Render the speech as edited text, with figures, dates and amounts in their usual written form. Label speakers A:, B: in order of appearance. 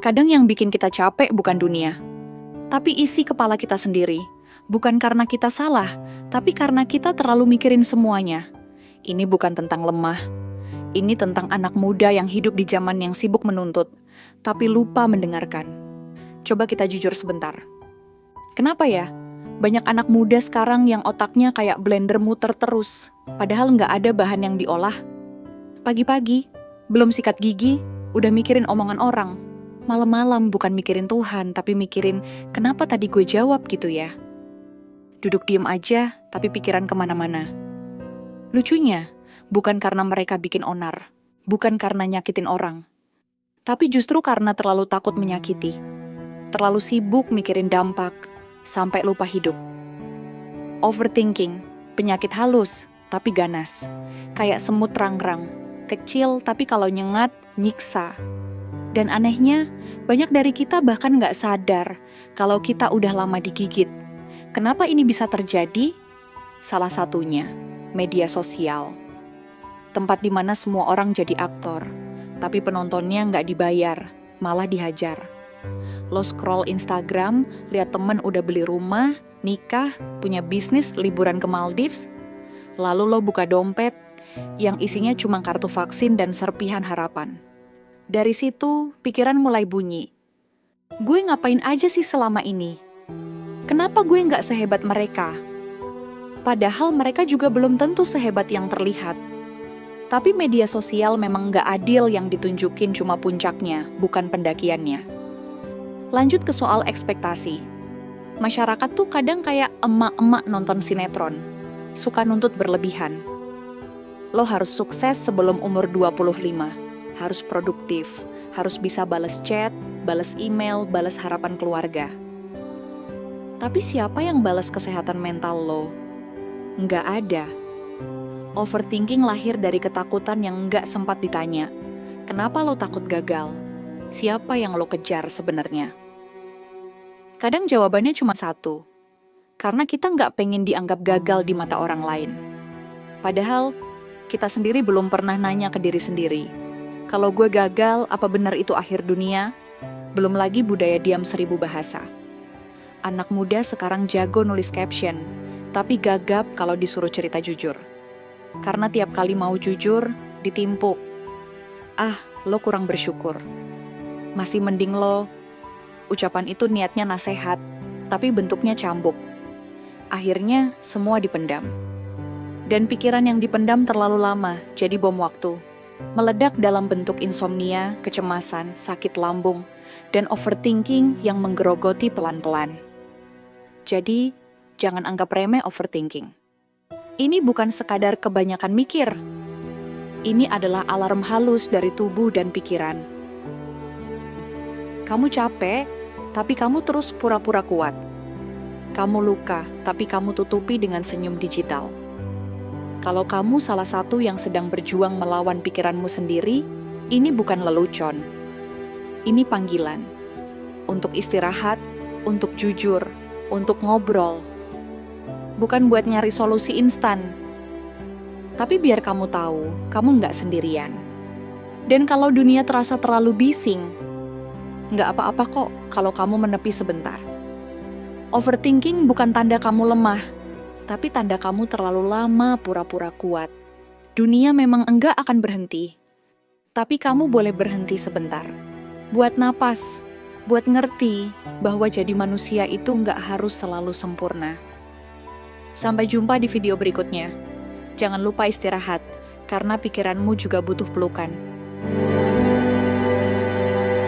A: Kadang yang bikin kita capek bukan dunia, tapi isi kepala kita sendiri. Bukan karena kita salah, tapi karena kita terlalu mikirin semuanya. Ini bukan tentang lemah. Ini tentang anak muda yang hidup di zaman yang sibuk menuntut, tapi lupa mendengarkan. Coba kita jujur sebentar. Kenapa ya? Banyak anak muda sekarang yang otaknya kayak blender muter terus, padahal nggak ada bahan yang diolah. Pagi-pagi, belum sikat gigi, udah mikirin omongan orang. Malam-malam bukan mikirin Tuhan, tapi mikirin kenapa tadi gue jawab gitu ya. Duduk diem aja, tapi pikiran kemana-mana. Lucunya, bukan karena mereka bikin onar, bukan karena nyakitin orang, tapi justru karena terlalu takut menyakiti. Terlalu sibuk mikirin dampak, sampai lupa hidup. Overthinking, penyakit halus, tapi ganas. Kayak semut rang-rang, kecil tapi kalau nyengat, nyiksa. Dan anehnya, banyak dari kita bahkan nggak sadar kalau kita udah lama digigit. Kenapa ini bisa terjadi? Salah satunya, media sosial. Tempat di mana semua orang jadi aktor, tapi penontonnya nggak dibayar, malah dihajar. Lo scroll Instagram, lihat temen udah beli rumah, nikah, punya bisnis, liburan ke Maldives. Lalu lo buka dompet, yang isinya cuma kartu vaksin dan serpihan harapan. Dari situ, pikiran mulai bunyi. Gue ngapain aja sih selama ini? Kenapa gue nggak sehebat mereka? Padahal mereka juga belum tentu sehebat yang terlihat. Tapi media sosial memang nggak adil yang ditunjukin cuma puncaknya, bukan pendakiannya. Lanjut ke soal ekspektasi. Masyarakat tuh kadang kayak emak-emak nonton sinetron. Suka nuntut berlebihan. Lo harus sukses sebelum umur 25. Harus produktif, harus bisa balas chat, balas email, balas harapan keluarga. Tapi siapa yang balas kesehatan mental lo? Nggak ada. Overthinking lahir dari ketakutan yang nggak sempat ditanya. Kenapa lo takut gagal? Siapa yang lo kejar sebenarnya? Kadang jawabannya cuma satu. Karena kita nggak pengen dianggap gagal di mata orang lain. Padahal, kita sendiri belum pernah nanya ke diri sendiri. Kalau gue gagal, apa benar itu akhir dunia? Belum lagi budaya diam 1000 bahasa. Anak muda sekarang jago nulis caption, tapi gagap kalau disuruh cerita jujur. Karena tiap kali mau jujur, ditimpuk. Ah, lo kurang bersyukur. Masih mending lo. Ucapan itu niatnya nasehat, tapi bentuknya cambuk. Akhirnya, semua dipendam. Dan pikiran yang dipendam terlalu lama, jadi bom waktu. Meledak dalam bentuk insomnia, kecemasan, sakit lambung, dan overthinking yang menggerogoti pelan-pelan. Jadi, jangan anggap remeh overthinking. Ini bukan sekadar kebanyakan mikir. Ini adalah alarm halus dari tubuh dan pikiran. Kamu capek, tapi kamu terus pura-pura kuat. Kamu luka, tapi kamu tutupi dengan senyum digital. Kalau kamu salah satu yang sedang berjuang melawan pikiranmu sendiri, ini bukan lelucon. Ini panggilan. Untuk istirahat, untuk jujur, untuk ngobrol. Bukan buat nyari solusi instan. Tapi biar kamu tahu, kamu nggak sendirian. Dan kalau dunia terasa terlalu bising, nggak apa-apa kok kalau kamu menepi sebentar. Overthinking bukan tanda kamu lemah, tapi tanda kamu terlalu lama pura-pura kuat. Dunia memang enggak akan berhenti. Tapi kamu boleh berhenti sebentar. Buat napas, buat ngerti bahwa jadi manusia itu enggak harus selalu sempurna. Sampai jumpa di video berikutnya. Jangan lupa istirahat, karena pikiranmu juga butuh pelukan.